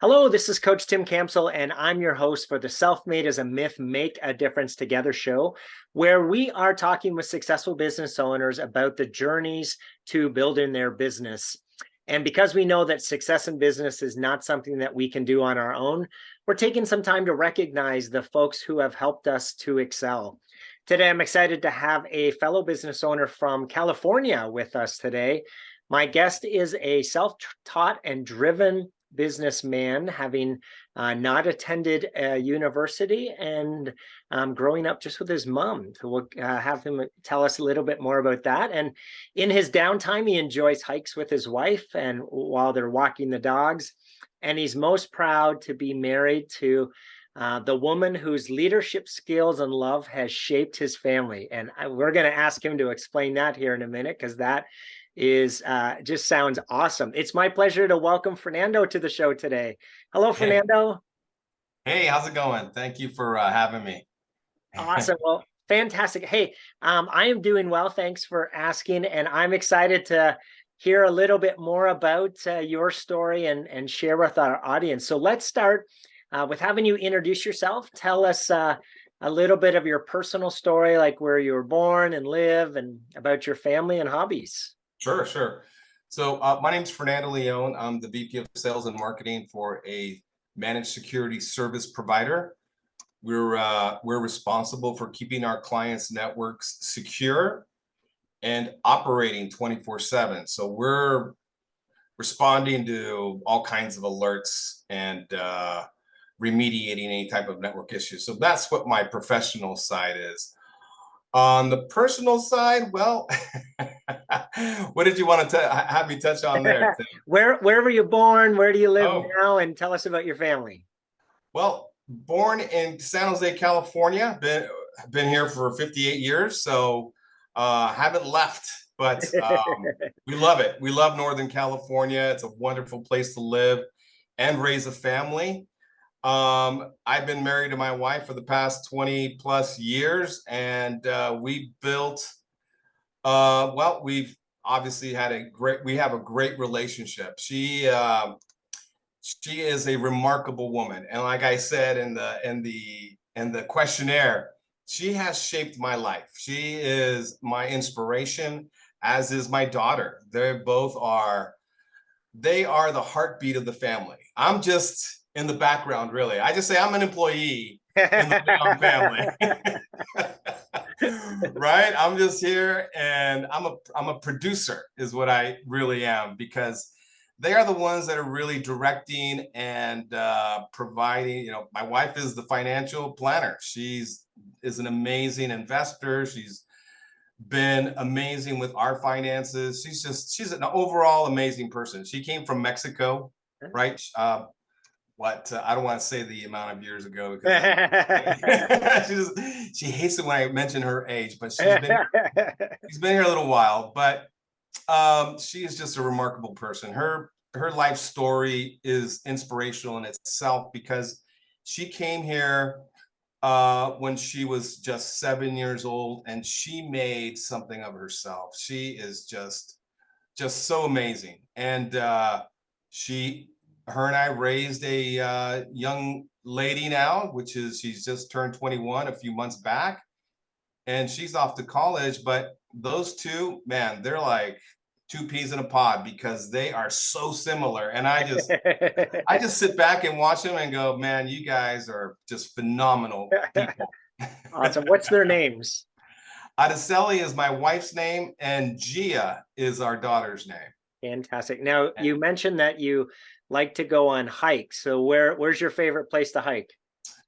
Hello, this is Coach Tim Campbell, and I'm your host for the Self-Made as a Myth, Make a Difference Together show, where we are talking with successful business owners about the journeys to building their business. And because we know that success in business is not something that we can do on our own, we're taking some time to recognize the folks who have helped us to excel. Today, I'm excited to have a fellow business owner from California with us today. My guest is a self-taught and driven businessman, having not attended a university and growing up just with his mom. So we'll have him tell us a little bit more about that. And in his downtime, he enjoys hikes with his wife and while they're walking the dogs. And he's most proud to be married to the woman whose leadership skills and love has shaped his family. And we're going to ask him to explain that here in a minute, because that is just sounds awesome. It's my pleasure to welcome Fernando to the show today. Hello, Fernando. Hey, how's it going? Thank you for having me. Awesome. Well, fantastic. Hey, I am doing well. Thanks for asking. And I'm excited to hear a little bit more about your story and share with our audience. So let's start with having you introduce yourself. Tell us a little bit of your personal story, like where you were born and live, and about your family and hobbies. Sure. So my name's Fernando Leon. I'm the VP of Sales and Marketing for a managed security service provider. We're responsible for keeping our clients' networks secure and operating 24/7. So we're responding to all kinds of alerts and remediating any type of network issues. So that's what my professional side is. On the personal side, well, what did you want to have me touch on there, Tim? Where were you born? Where do you live Oh, now? And tell us about your family. well, born in San Jose, California. Been here for 58 years, so haven't left. But we love it. We love Northern California. It's a wonderful place to live and raise a family. I've been married to my wife for the past 20 plus years, and we built, well, we've obviously we have a great relationship. She is a remarkable woman. And like I said in the questionnaire, she has shaped my life. She is my inspiration, as is my daughter. They are the heartbeat of the family. I'm just in the background, really. I just say I'm an employee in the Leon family. Right? I'm just here, and I'm a producer is what I really am, because they are the ones that are really directing and providing. My wife is the financial planner. Is an amazing investor. She's been amazing with our finances. She's an overall amazing person. She came from Mexico, right? I don't want to say the amount of years ago, because she hates it when I mention her age, but she's been here a little while. But she is just a remarkable person. Her life story is inspirational in itself, because she came here when she was just 7 years old, and she made something of herself. She is just so amazing. And her and I raised a young lady now, she's just turned 21 a few months back, and she's off to college. But those two, man, they're like two peas in a pod, because they are so similar. And I just sit back and watch them and go, man, you guys are just phenomenal people. Awesome. What's their names? Adeseli is my wife's name, and Gia is our daughter's name. Fantastic. Now, you mentioned that you like to go on hikes. So where's your favorite place to hike?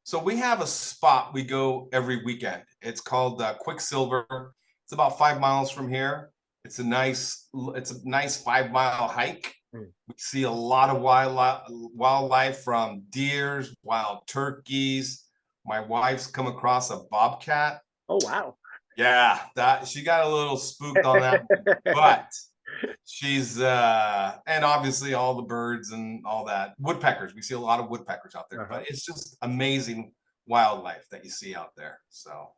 So we have a spot we go every weekend. It's called Quicksilver. It's about 5 miles from here. It's a nice 5 mile hike. We see a lot of wildlife, from deers, wild turkeys. My wife's come across a bobcat. Oh, wow. Yeah, she got a little spooked on that, but she's and obviously all the birds and all that. Woodpeckers. We see a lot of woodpeckers out there, but it's just amazing wildlife that you see out there. So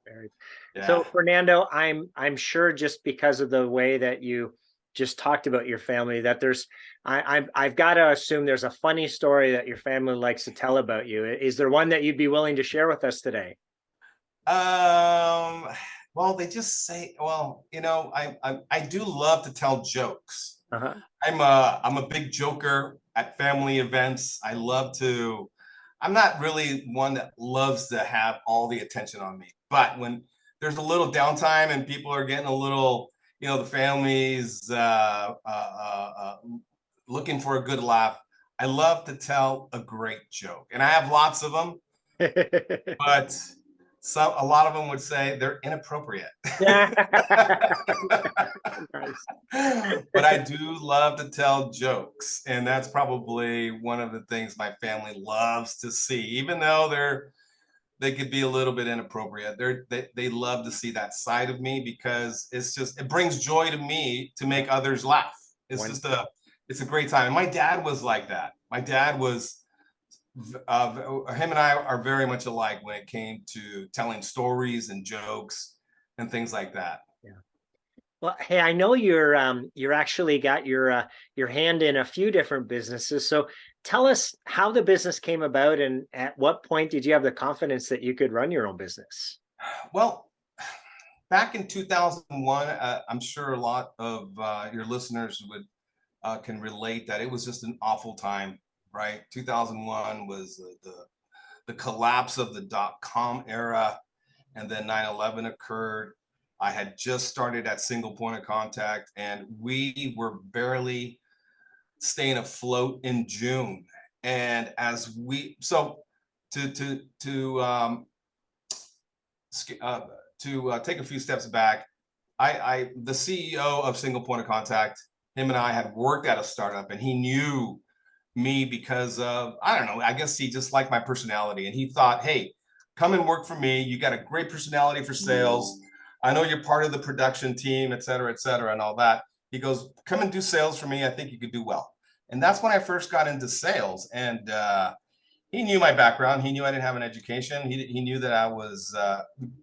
Fernando, I'm sure, just because of the way that you just talked about your family, that I've got to assume there's a funny story that your family likes to tell about you. Is there one that you'd be willing to share with us today? Um, well, they just say, well, I do love to tell jokes. Uh-huh. I'm a big joker at family events. I'm not really one that loves to have all the attention on me. But when there's a little downtime and people are getting a little, the family's looking for a good laugh, I love to tell a great joke. And I have lots of them, but a lot of them would say they're inappropriate. Yeah. Nice. But I do love to tell jokes, and that's probably one of the things my family loves to see, even though they could be a little bit inappropriate. They love to see that side of me because it brings joy to me to make others laugh. It's a great time. And my dad was like that. My dad was him and I are very much alike when it came to telling stories and jokes and things like that. Yeah. Well, hey, I know you're actually got your hand in a few different businesses. So tell us how the business came about, and at what point did you have the confidence that you could run your own business? Well, back in 2001, I'm sure a lot of your listeners can relate that it was just an awful time, right? 2001 was the collapse of the dot-com era, and then 9/11 occurred. I had just started at single point of contact, and we were barely staying afloat in June. And as we so to take a few steps back, the CEO of Single Point of Contact, him and I had worked at a startup, and he knew me because of, I don't know, I guess he just liked my personality, and he thought, hey, come and work for me. You got a great personality for sales. I know you're part of the production team, et cetera, and all that. He goes, come and do sales for me. I think you could do well. And that's when I first got into sales. And he knew my background. He knew I didn't have an education. He knew that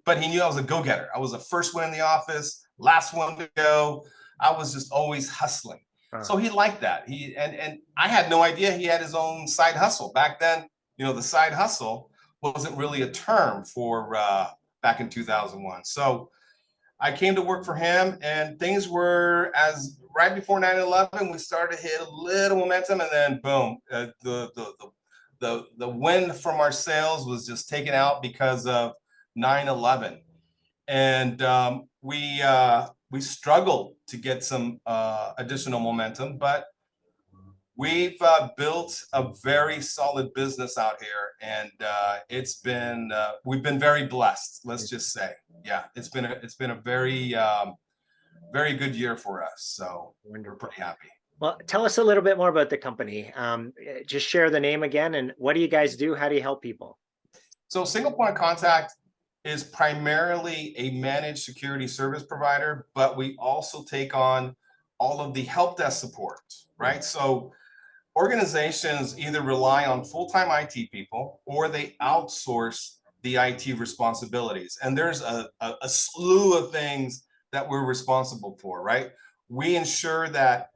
but he knew I was a go-getter. I was the first one in the office, last one to go. I was just always hustling. So he liked that. And I had no idea he had his own side hustle. Back then, the side hustle wasn't really a term for back in 2001. So I came to work for him, and things were as right before 9/11, we started to hit a little momentum, and then boom, the wind from our sales was just taken out because of 9/11. And we struggled to get some additional momentum, but we've built a very solid business out here, and we've been very blessed. Let's just say, yeah, it's been a very very good year for us. So Wonderful. We're pretty happy. Well, tell us a little bit more about the company. Just share the name again, and what do you guys do? How do you help people? So Single Point of Contact is primarily a managed security service provider, but we also take on all of the help desk support, right? So organizations either rely on full-time IT people or they outsource the IT responsibilities. And there's a slew of things that we're responsible for, right? We ensure that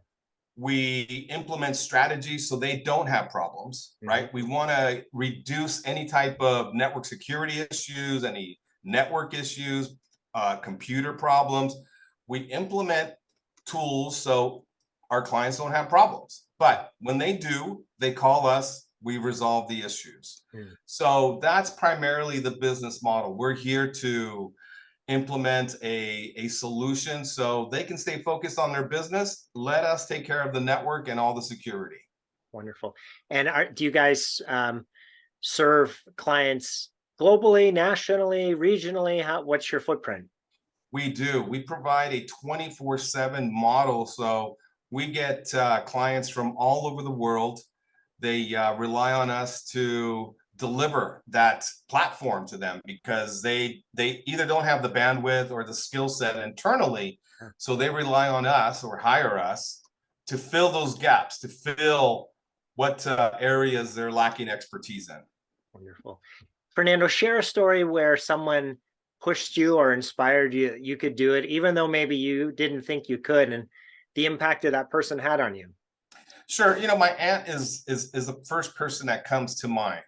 we implement strategies so they don't have problems, right? We want to reduce any type of network security issues, any network issues, computer problems. We implement tools so our clients don't have problems. But when they do, they call us, we resolve the issues. So that's primarily the business model. We're here to implement a solution so they can stay focused on their business. Let us take care of the network and all the security. Wonderful. And do you guys serve clients globally, nationally, regionally? What's your footprint? We do. We provide a 24/7 model. So we get clients from all over the world. They rely on us to deliver that platform to them because they either don't have the bandwidth or the skill set internally. So they rely on us or hire us to fill those gaps, to fill what areas they're lacking expertise in. Wonderful. Fernando, share a story where someone pushed you or inspired you, you could do it, even though maybe you didn't think you could. And the impact that person had on you? Sure. My aunt is the first person that comes to mind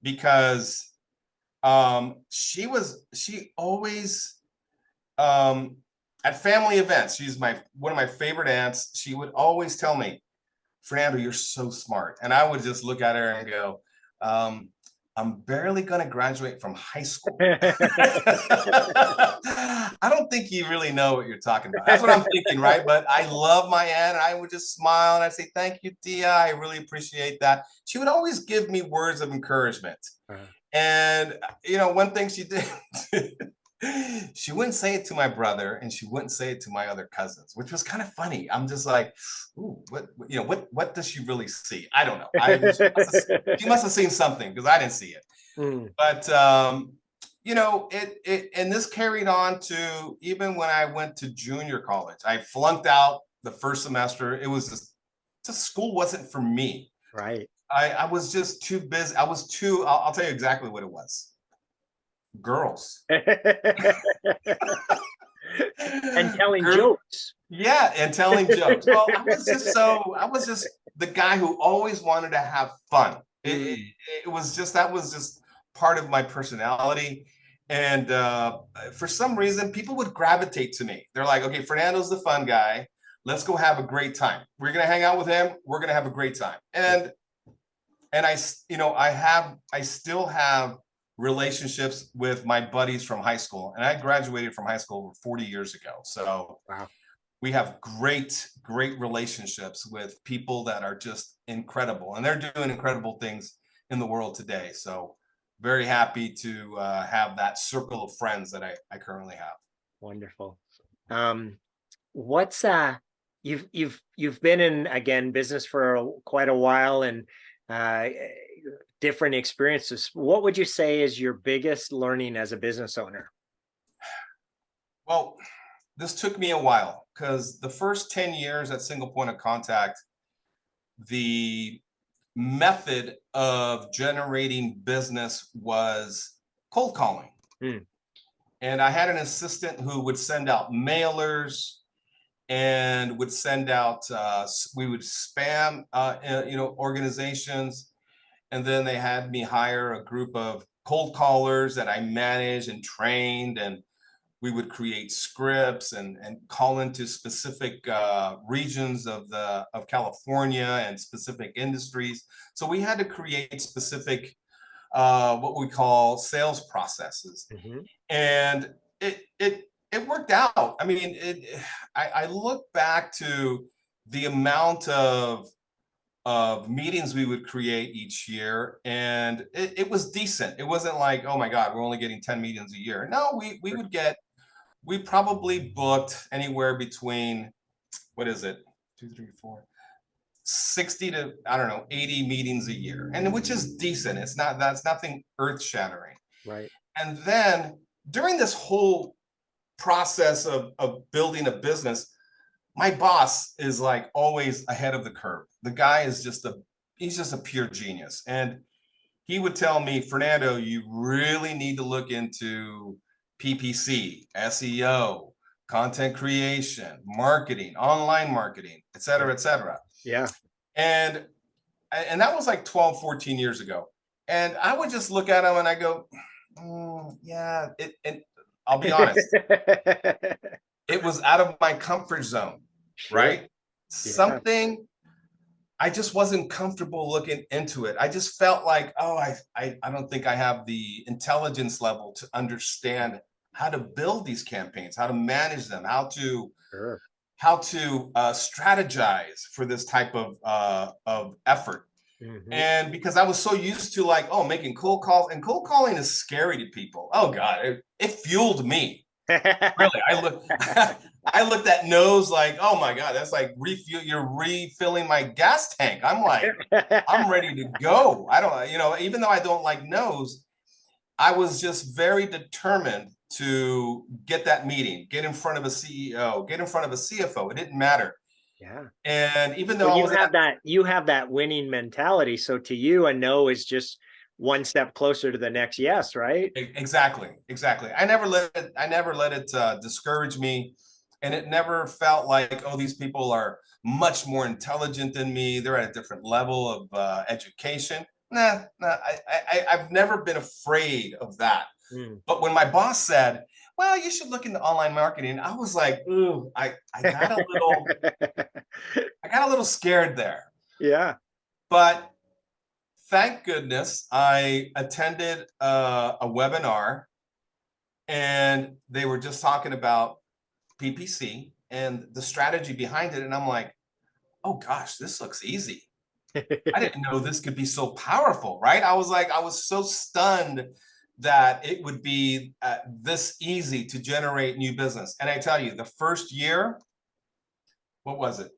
because she always at family events, she's one of my favorite aunts. She would always tell me, Fernando, you're so smart. And I would just look at her and go, I'm barely going to graduate from high school. I don't think you really know what you're talking about. That's what I'm thinking, right? But I love my aunt, and I would just smile and I'd say, thank you, Tia. I really appreciate that. She would always give me words of encouragement. And, one thing she did, she wouldn't say it to my brother and she wouldn't say it to my other cousins, which was kind of funny. I'm just like, ooh, what does she really see? I don't know. She must have seen something because I didn't see it. But, and this carried on to even when I went to junior college. I flunked out the first semester. It was just school wasn't for me. Right. I was just too busy. I'll tell you exactly what it was. Girls. And telling jokes. Yeah, and telling jokes. Well, I was just the guy who always wanted to have fun. It was just part of my personality. And for some reason, people would gravitate to me. They're like, okay, Fernando's the fun guy. Let's go have a great time. We're gonna hang out with him. We're gonna have a great time. And I still have relationships with my buddies from high school, and I graduated from high school 40 years ago. So wow. We have great relationships with people that are just incredible, and they're doing incredible things in the world today. So very happy to have that circle of friends that I currently have. Wonderful. What's you've been in, again, business for quite a while, and different experiences. What would you say is your biggest learning as a business owner? Well, this took me a while because the first 10 years at Single Point of Contact, the method of generating business was cold calling. And I had an assistant who would send out mailers and would send out, we would spam, organizations. And then they had me hire a group of cold callers that I managed and trained, and we would create scripts and call into specific regions of California and specific industries. So we had to create specific what we call sales processes, and it worked out. I mean, I look back to the amount of meetings we would create each year, and it was decent. It wasn't like, oh my God, we're only getting 10 meetings a year. No, we probably booked anywhere between, 60 to, I don't know, 80 meetings a year, and which is decent. That's nothing earth shattering. Right. And then during this whole process of building a business, my boss is like always ahead of the curve. The guy is he's just a pure genius. And he would tell me, Fernando, you really need to look into PPC, SEO, content creation, marketing, online marketing, et cetera, et cetera. Yeah. And that was like 12, 14 years ago. And I would just look at him and I go, yeah, and I'll be honest, it was out of my comfort zone, right? Yeah. Something, I just wasn't comfortable looking into it. I just felt like, I don't think I have the intelligence level to understand how to build these campaigns, how to manage them, how to strategize for this type of effort. And because I was so used to making cold calls, and cold calling is scary to people. Oh God, it fueled me. Really, I looked at nose like, oh my God, that's like you're refilling my gas tank. I'm like, I'm ready to go. I don't, even though I don't like nose, I was just very determined to get that meeting, get in front of a CEO, get in front of a CFO. It didn't matter. Yeah. And even though you have that winning mentality, so to you, a no is just one step closer to the next yes, right? Exactly. I never let it discourage me. And it never felt like, oh, these people are much more intelligent than me. They're at a different level of education. I've never been afraid of that. Mm. But when my boss said, well, you should look into online marketing, I was like, ooh, I got a little scared there. Yeah. But thank goodness I attended a webinar, and they were just talking about PPC and the strategy behind it. And I'm like, oh gosh, this looks easy. I didn't know this could be so powerful, right? I was so stunned that it would be this easy to generate new business. And I tell you, the first year, what was it?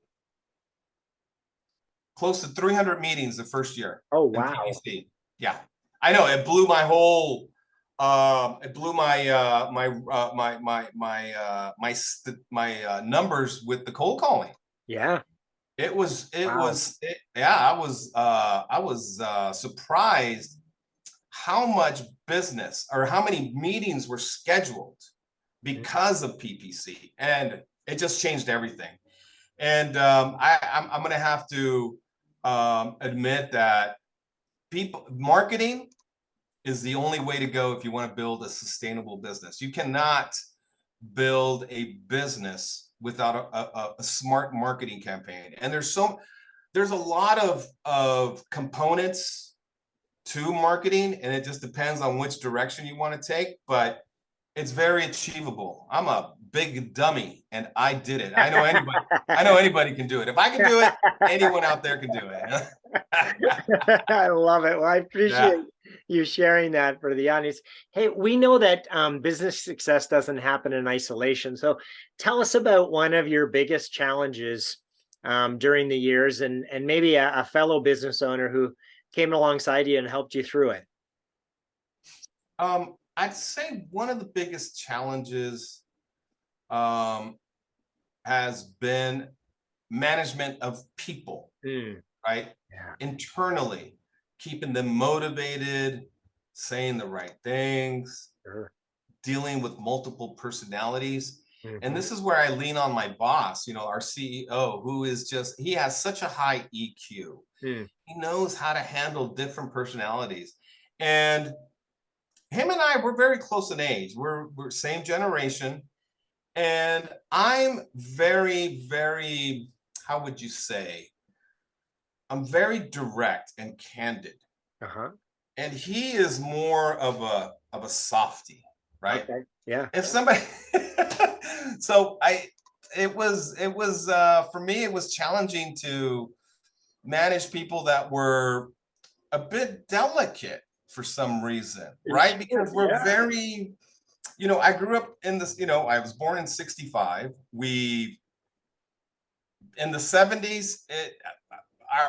Close to 300 meetings the first year. Oh, in wow. PPC. Yeah, I know it blew my whole. It blew my numbers with the cold calling. Yeah. Wow. Yeah, I was surprised how much business or how many meetings were scheduled because of PPC, and it just changed everything. And I'm going to have to admit that marketing is the only way to go if you want to build a sustainable business. You cannot build a business without a smart marketing campaign. And there's a lot of components to marketing, and it just depends on which direction you want to take, but it's very achievable. I'm a big dummy and I did it. I know anybody can do it. If I can do it, anyone out there can do it. I love it. Well, I appreciate you sharing that for the audience. Hey, we know that business success doesn't happen in isolation. So tell us about one of your biggest challenges during the years, and maybe a fellow business owner who came alongside you and helped you through it. I'd say one of the biggest challenges has been management of people, right? Yeah. Internally, keeping them motivated, saying the right things, dealing with multiple personalities. And this is where I lean on my boss, our CEO, he has such a high EQ. He knows how to handle different personalities. And him and I, we're very close in age. We're same generation. And I'm very, very, how would you say? I'm very direct and candid. And he is more of a softie, right? Okay. Yeah. If somebody so it was for me, it was challenging to manage people that were a bit delicate for some reason, right? Because we're very, I grew up in this, I was born in 65. In the 70s,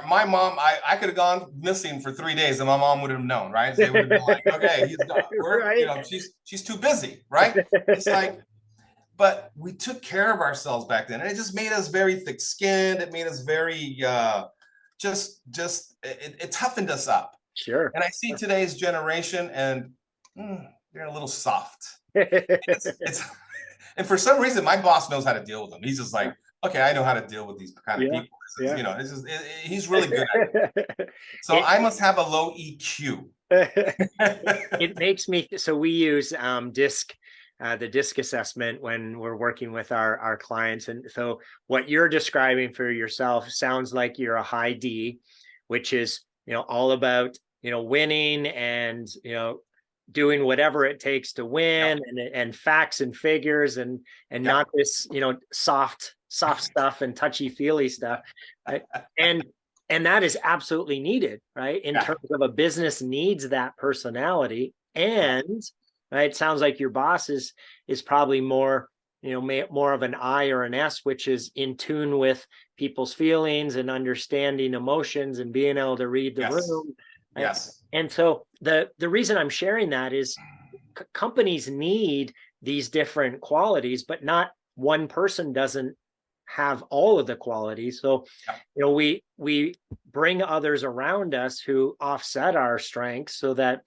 my mom, I could have gone missing for 3 days and my mom would have known, right? They would have been like, okay, he's gone. Right. She's too busy, right? It's like, but we took care of ourselves back then. And it just made us very thick skinned. It made us very, it toughened us up. Sure. And I see today's generation and they're a little soft. It's and for some reason, my boss knows how to deal with them. He's just like, okay, I know how to deal with these kind of people. He's really good at it. So I must have a low EQ. It makes me, so we use the DISC assessment when we're working with our clients. And so what you're describing for yourself sounds like you're a high D, which is, all about, winning and, doing whatever it takes to win, and facts and figures and not this, soft stuff and touchy feely stuff. Right? And that is absolutely needed, right? In terms of a business needs that personality. And right, it sounds like your boss is probably more, more of an I or an S, which is in tune with people's feelings and understanding emotions and being able to read the room. Right? Yes. And so the reason I'm sharing that is companies need these different qualities, but not one person doesn't have all of the qualities. So, we bring others around us who offset our strengths so that,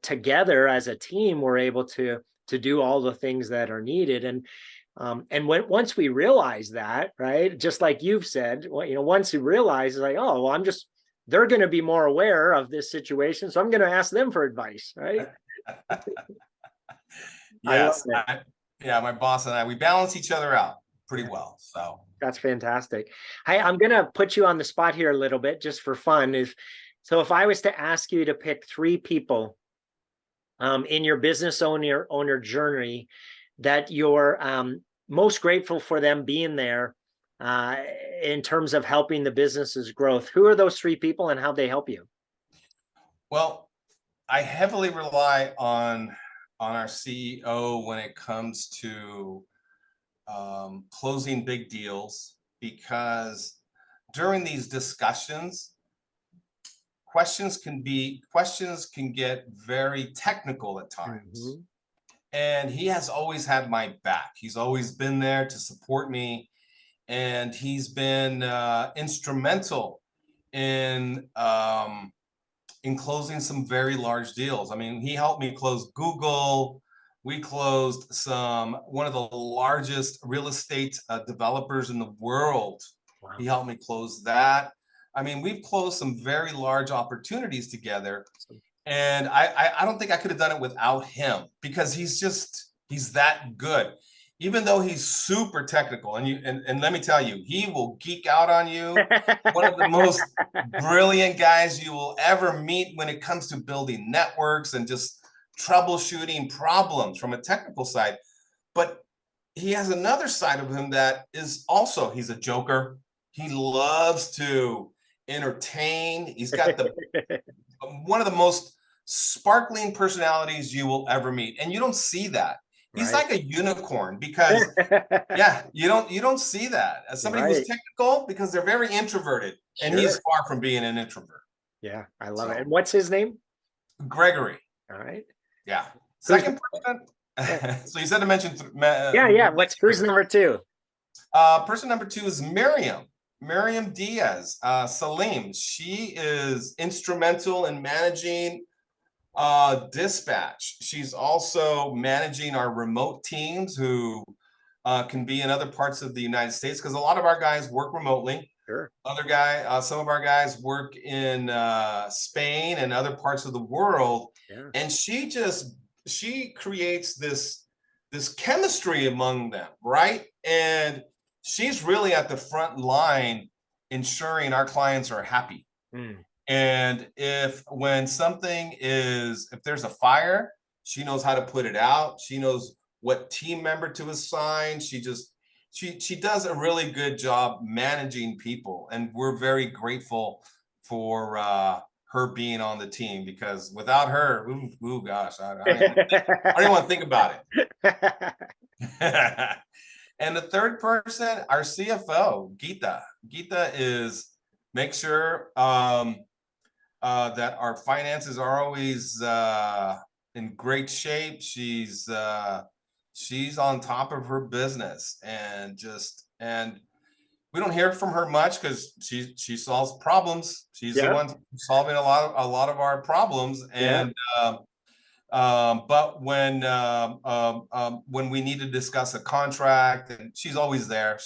together as a team, we're able to do all the things that are needed. And And once we realize that, right, just like you've said, well, once you realize, it's like, oh, well, they're going to be more aware of this situation, so I'm going to ask them for advice, right? I love Yes. it. Yeah, my boss and I, we balance each other out pretty well. So That's fantastic. Hey, I'm going to put you on the spot here a little bit just for fun. If I was to ask you to pick three people in your business owner journey that you're most grateful for them being there uh, in terms of helping the business's growth, who are those three people and how they help you? well, I heavily rely on our CEO when it comes to closing big deals, because during these discussions, questions can get very technical at times. Mm-hmm. And he has always had my back. He's always been there to support me, and he's been instrumental in closing some very large deals. I mean, he helped me close Google. We closed one of the largest real estate developers in the world. He Wow. helped me close that. I mean, we've closed some very large opportunities together, and I don't think I could have done it without him, because he's that good. Even though he's super technical, and let me tell you, he will geek out on you. One of the most brilliant guys you will ever meet when it comes to building networks and just troubleshooting problems from a technical side. But he has another side of him that is also, he's a joker. He loves to entertain. He's got the one of the most sparkling personalities you will ever meet, and you don't see that. He's Right. like a unicorn, because yeah, you don't see that as somebody who's Right. technical, because they're very introverted, and he's Sure. far from being an introvert. Yeah, I love it. So And what's his name? Gregory, All right. yeah, Who's second person. yeah. So you said to mention Yeah. Who's number two? person number two is Miriam Diaz, Salim. She is instrumental in managing dispatch. She's also managing our remote teams, who can be in other parts of the United States, because a lot of our guys work remotely. Sure. Some of our guys work in Spain and other parts of the world, Yeah. and she creates this chemistry among them, right? And she's really at the front line, ensuring our clients are happy. Mm. And if there's a fire, she knows how to put it out. She knows what team member to assign. She does a really good job managing people, and we're very grateful for her being on the team, because without her, ooh gosh, I don't even want to think about it. And the third person, our CFO, Geeta. Geeta is make sure that our finances are always in great shape. She's on top of her business, and we don't hear from her much, because she solves problems. She's the Yeah. one solving a lot of our problems. Yeah. And but when we need to discuss a contract, and she's always there.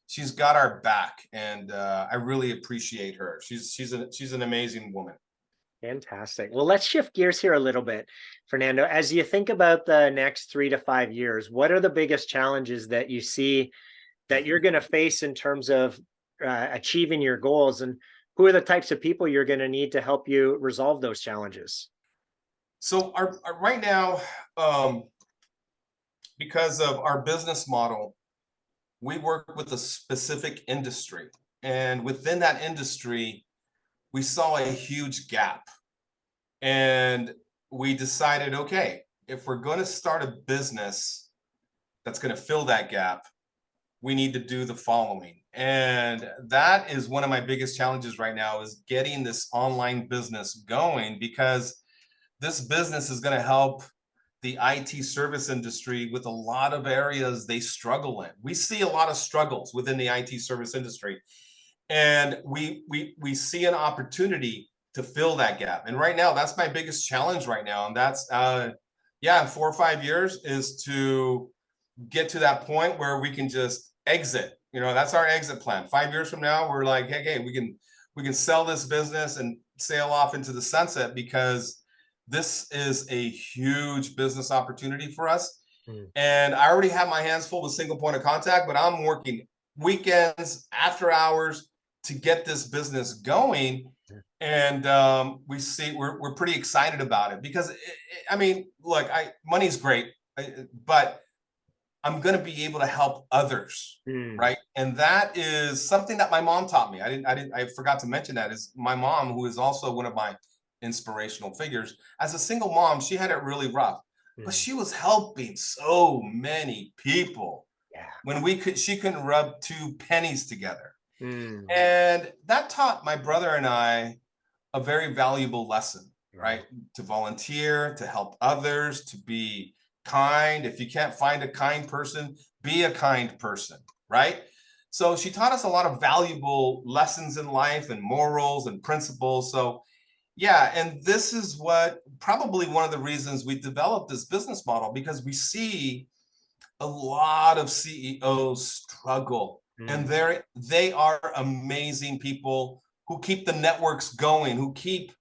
She's got our back, and I really appreciate her. She's an amazing woman. Fantastic. Well, let's shift gears here a little bit, Fernando. As you think about the next 3 to 5 years, what are the biggest challenges that you see that you're going to face in terms of achieving your goals, and who are the types of people you're going to need to help you resolve those challenges? So our right now, because of our business model, we work with a specific industry, and within that industry, we saw a huge gap, and we decided, okay, if we're going to start a business that's going to fill that gap, we need to do the following. And that is one of my biggest challenges right now, is getting this online business going, because this business is going to help the IT service industry with a lot of areas they struggle in. We see a lot of struggles within the IT service industry, and we see an opportunity to fill that gap. And right now, that's my biggest challenge right now, and that's in 4 or 5 years, is to get to that point where we can just exit. That's our exit plan. 5 years from now, we're like, hey, we can sell this business and sail off into the sunset, because this is a huge business opportunity for us. And I already have my hands full with single point of contact, but I'm working weekends, after hours, to get this business going. And we're pretty excited about it, because look, money's great, but I'm going to be able to help others, right? And that is something that my mom taught me. I forgot to mention that, is my mom, who is also one of my inspirational figures. As a single mom, she had it really rough, but she was helping so many people. When she couldn't rub two pennies together. And that taught my brother and I a very valuable lesson, right? To volunteer, to help others, to be kind. If you can't find a kind person, be a kind person, right? So she taught us a lot of valuable lessons in life, and morals and principles. So yeah, and this is probably one of the reasons we developed this business model, because we see a lot of CEOs struggle, and they are amazing people who keep the networks going, who keep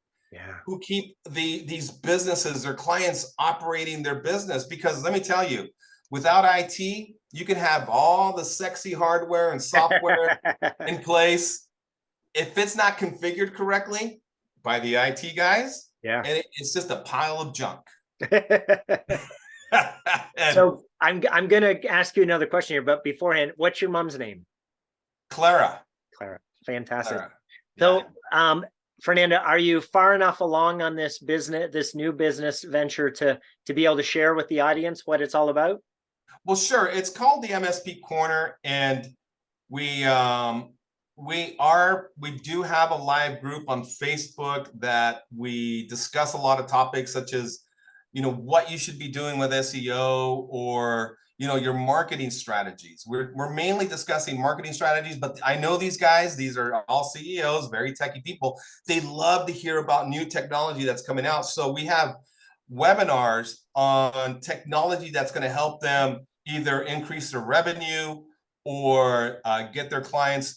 these businesses, their clients, operating their business. Because let me tell you, without IT, you can have all the sexy hardware and software in place. If it's not configured correctly by the IT guys, and it's just a pile of junk. So I'm going to ask you another question here, but beforehand, what's your mom's name? Clara. Fantastic. Clara. So, Fernando, are you far enough along on this new business venture to be able to share with the audience what it's all about? Well, sure. It's called the MSP Corner, and we do have a live group on Facebook that we discuss a lot of topics, such as what you should be doing with SEO, or your marketing strategies. We're mainly discussing marketing strategies, but I know these guys, these are all CEOs, very techie people. They love to hear about new technology that's coming out. So we have webinars on technology that's going to help them either increase their revenue, or get their clients,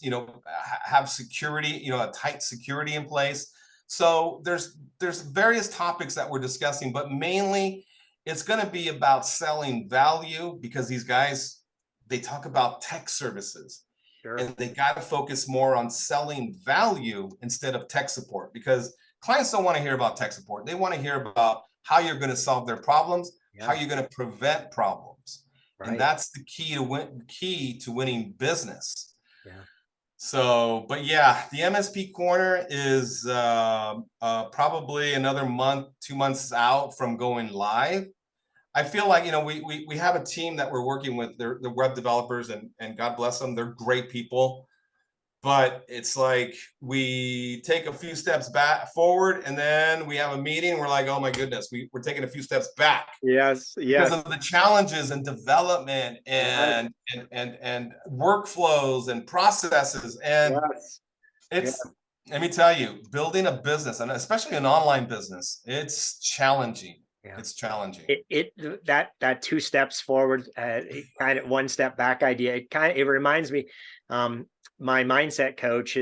have security, a tight security in place. So there's various topics that we're discussing, but mainly it's going to be about selling value, because these guys, they talk about tech services, and they got to focus more on selling value instead of tech support, because clients don't want to hear about tech support. They want to hear about how you're going to solve their problems, how you're going to prevent problems. And that's the key to winning business. So, but yeah, the MSP Corner is probably another month, 2 months out from going live. I feel like, we have a team that we're working with. They're the web developers, and God bless them, they're great people. But it's like we take a few steps forward, and then we have a meeting. We're like, oh my goodness, we're taking a few steps back. Because of the challenges and development and workflows and processes. And let me tell you, building a business, and especially an online business, it's challenging. It's challenging. That 2 steps forward, kind of 1 step back idea. It reminds me. My mindset coach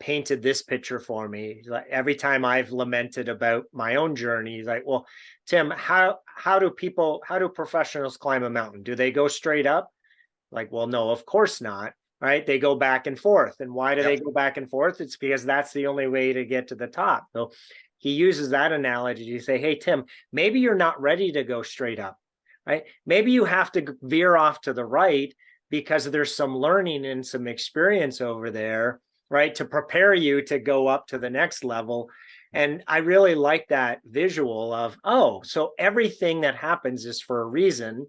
painted this picture for me. Like, every time I've lamented about my own journey, he's like, well, Tim, how do professionals climb a mountain? Do they go straight up? Like, well, no, of course not. Right? They go back and forth. And why do they go back and forth? It's because that's the only way to get to the top. So he uses that analogy to say, hey, Tim, maybe you're not ready to go straight up, right? Maybe you have to veer off to the right, because there's some learning and some experience over there, right, to prepare you to go up to the next level. And I really like that visual of, oh, so everything that happens is for a reason,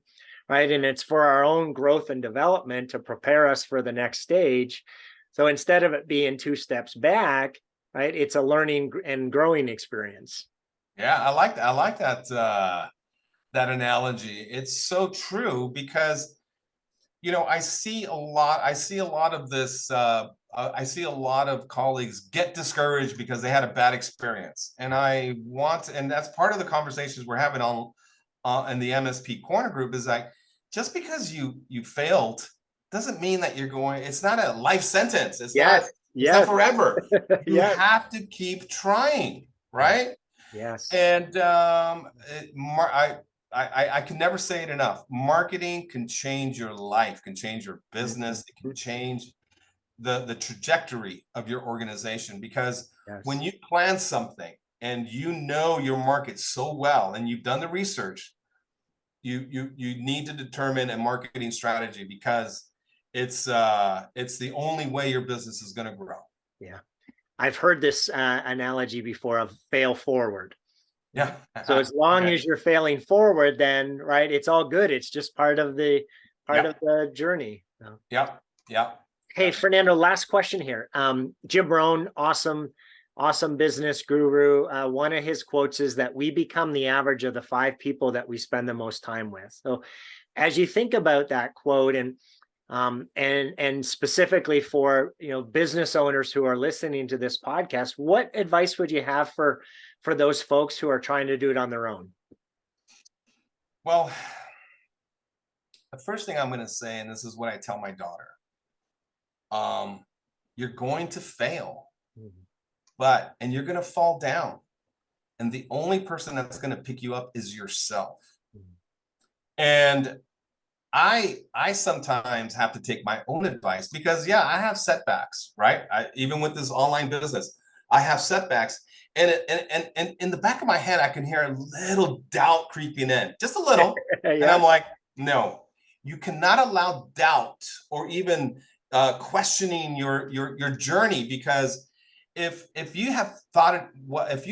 right? And it's for our own growth and development to prepare us for the next stage. So instead of it being 2 steps back, right, it's a learning and growing experience. Yeah, I like that that analogy. It's so true, because I see a lot of this. I see a lot of colleagues get discouraged because they had a bad experience, and that's part of the conversations we're having on in the MSP Corner group, is like, just because you failed doesn't mean that you're going, it's not a life sentence. Yes. It's not Yes. forever. You Yes. have to keep trying, Yeah. right? Yes. And I can never say it enough. Marketing can change your life, can change your business, it can Mhm. change the trajectory of your organization. Because when Yes. you plan something and you know your market so well and you've done the research, you need to determine a marketing strategy, because it's the only way your business is going to grow. Yeah. I've heard this analogy before of fail forward. Yeah. So as long Okay. as you're failing forward, then right, it's all good. It's just part of the Yep. journey. So, Yep. Yep. hey, Yep. Fernando, last question here. Jim Rohn, awesome business guru. One of his quotes is that we become the average of the 5 people that we spend the most time with. So as you think about that quote, and specifically for business owners who are listening to this podcast, what advice would you have for those folks who are trying to do it on their own? Well, the first thing I'm going to say, and this is what I tell my daughter, you're going to fail, and you're going to fall down, and the only person that's going to pick you up is yourself. And I sometimes have to take my own advice, because yeah, I have setbacks, right? Even with this online business, I have setbacks, and in the back of my head, I can hear a little doubt creeping in, just a little, and Yeah. I'm like, no, you cannot allow doubt or even questioning your journey, because if you have thought it, what if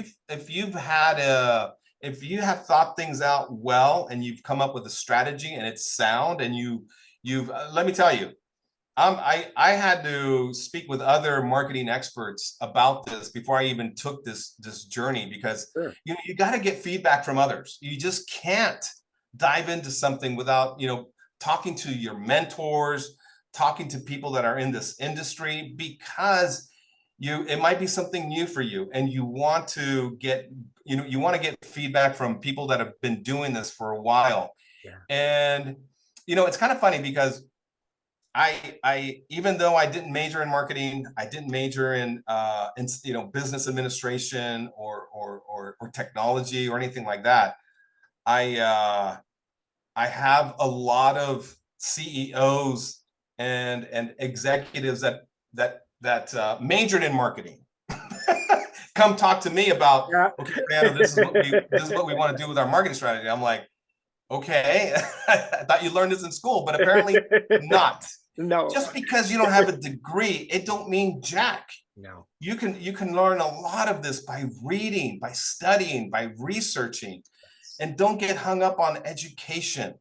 you have thought things out well, and you've come up with a strategy and it's sound, and you've let me tell you, I had to speak with other marketing experts about this before I even took this journey, because Sure. you got to get feedback from others. You just can't dive into something without talking to your mentors, talking to people that are in this industry, because it might be something new for you, and you want to get feedback from people that have been doing this for a while. Yeah. And it's kind of funny, because I even though I didn't major in marketing, I didn't major in business administration or technology or anything like that. I have a lot of CEOs and executives that majored in marketing come talk to me about, Yeah. okay, Fernando, this is what we want to do with our marketing strategy. I'm like, okay, I thought you learned this in school, but apparently not. No. Just because you don't have a degree, it don't mean jack. No. You can learn a lot of this by reading, by studying, by researching, and don't get hung up on education.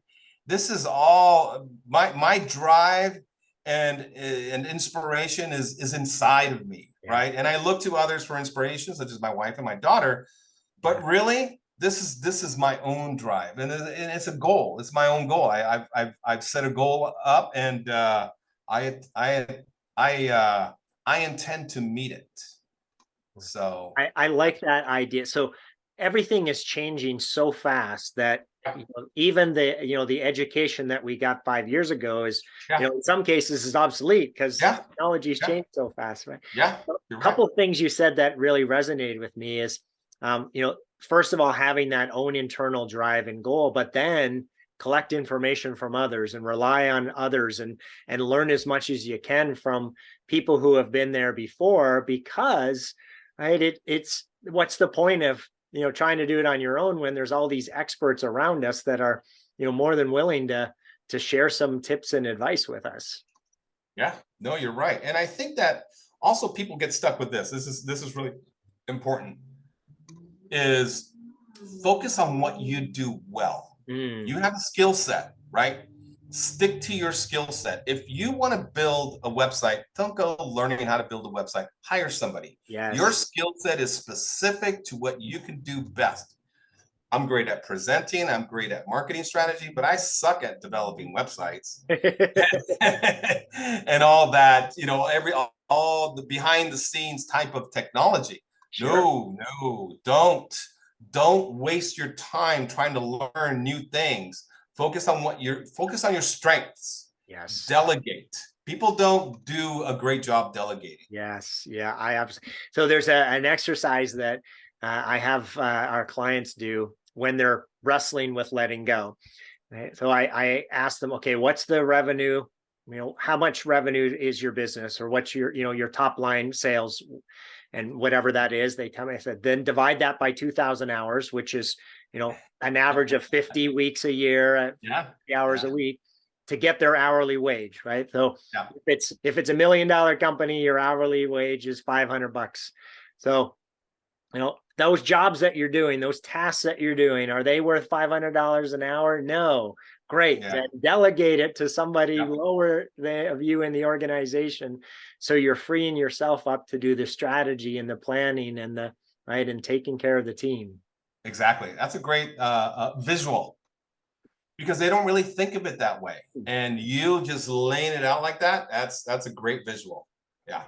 This is all my drive and inspiration is inside of me, Yeah. right? And I look to others for inspiration, such as my wife and my daughter, but really, this is my own drive, and it's a goal. It's my own goal. I've set a goal up, and I intend to meet it. So I like that idea. So everything is changing so fast that even the education that we got 5 years ago is yeah, in some cases is obsolete because yeah, technology's yeah, changed so fast, right? yeah. A You're right. couple of things you said that really resonated with me is first of all, having that own internal drive and goal, but then collect information from others and rely on others and learn as much as you can from people who have been there before, because right, it's what's the point of trying to do it on your own when there's all these experts around us that are more than willing to share some tips and advice with us. Yeah, no, you're right. And I think that also people get stuck with this. This is really important, is focus on what you do well. You have a skill set, right? Stick to your skill set. If you want to build a website, don't go learning how to build a website. Hire somebody. Yes. Your skill set is specific to what you can do best. I'm great at presenting. I'm great at marketing strategy, but I suck at developing websites and all that, all the behind the scenes type of technology. Sure. No, don't waste your time trying to learn new things. Focus on focus on your strengths. Yes. Delegate. People don't do a great job delegating. Yes. Yeah. I absolutely. So there's an exercise that I have our clients do when they're wrestling with letting go. Right? So I ask them, okay, what's the revenue? How much revenue is your business, or what's your, your top line sales, and whatever that is. They tell me, I said, then divide that by 2,000 hours, which is, an average of 50 weeks a year at 50 hours a week, to get their hourly wage, right? So if it's $1 million company, your hourly wage is $500. So, those jobs that you're doing, those tasks that you're doing, are they worth $500 an hour? No. Great. Then delegate it to somebody lower of you in the organization. So you're freeing yourself up to do the strategy and the planning and and taking care of the team. Exactly. That's a great visual, because they don't really think of it that way. And you just laying it out like that, that's a great visual. Yeah.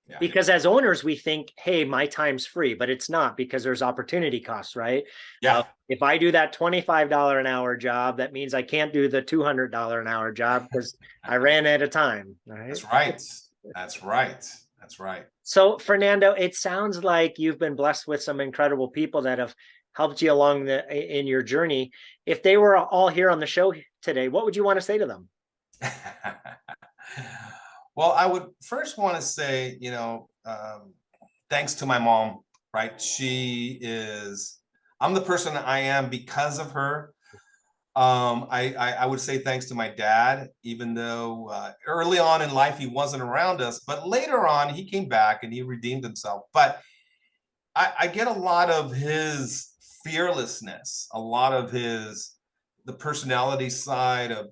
Yeah. Because as owners, we think, hey, my time's free, but it's not, because there's opportunity costs, right? Yeah. If I do that $25 an hour job, that means I can't do the $200 an hour job because I ran out of time. Right? That's right. That's right. That's right. So, Fernando, it sounds like you've been blessed with some incredible people that have helped you along in your journey. If they were all here on the show today, what would you want to say to them? Well, I would first want to say, thanks to my mom, right? I'm the person that I am because of her. I would say thanks to my dad, even though early on in life he wasn't around us, but later on he came back and he redeemed himself. But I get a lot of his fearlessness, a lot of the personality side of,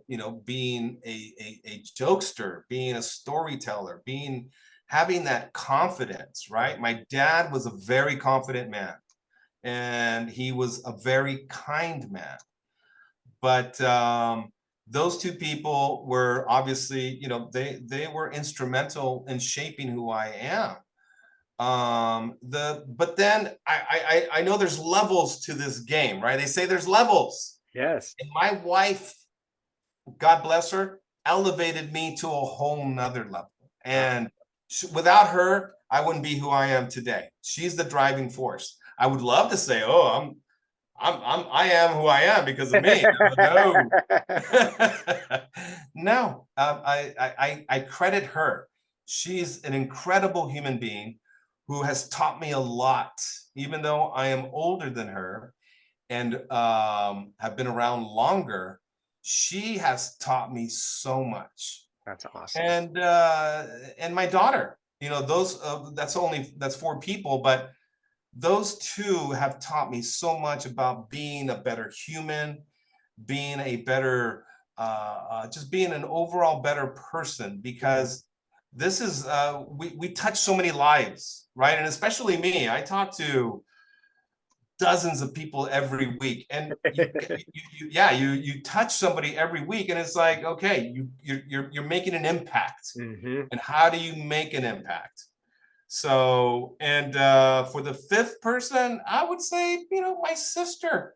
being a jokester, being a storyteller, having that confidence, right? My dad was a very confident man, and he was a very kind man. But those two people were obviously, they were instrumental in shaping who I am. But then I know there's levels to this game, right? They say there's levels. Yes. And my wife, God bless her, elevated me to a whole nother level. And without her, I wouldn't be who I am today. She's the driving force. I would love to say, oh, I am who I am because of me. No, no. I credit her. She's an incredible human being who has taught me a lot, even though I am older than her and have been around longer. She has taught me so much. That's awesome. And my daughter, that's 4 people, but those 2 have taught me so much about being a better human, being a better, just being an overall better person, because this is, we touch so many lives, right? And especially me, I talk to dozens of people every week, and you touch somebody every week, and it's like, okay, you're making an impact. And how do you make an impact? So, and for the 5th person, I would say, my sister.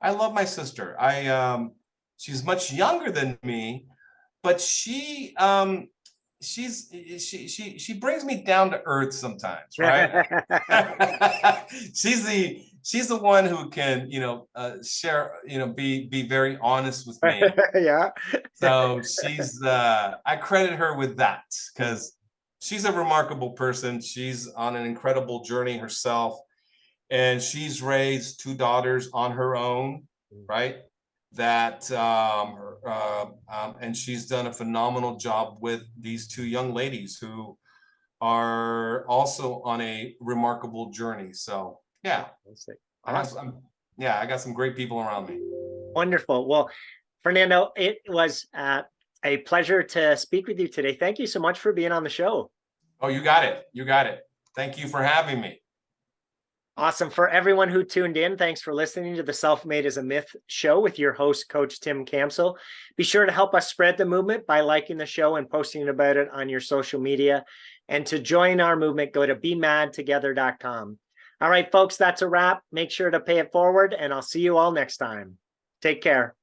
I love my sister. She's much younger than me, but she brings me down to earth sometimes, right? She's the one who can, share, be very honest with me. Yeah. So I credit her with that, because she's a remarkable person. She's on an incredible journey herself, and she's raised 2 daughters on her own, right? That and she's done a phenomenal job with these 2 young ladies who are also on a remarkable journey. So yeah, awesome. I got some great people around me. Wonderful. Well, Fernando, it was a pleasure to speak with you today. Thank you so much for being on the show. Oh, you got it. You got it. Thank you for having me. Awesome. For everyone who tuned in, thanks for listening to the Self-Made is a Myth show with your host, Coach Tim Campsell. Be sure to help us spread the movement by liking the show and posting about it on your social media. And to join our movement, go to bemadtogether.com. All right, folks, that's a wrap. Make sure to pay it forward, and I'll see you all next time. Take care.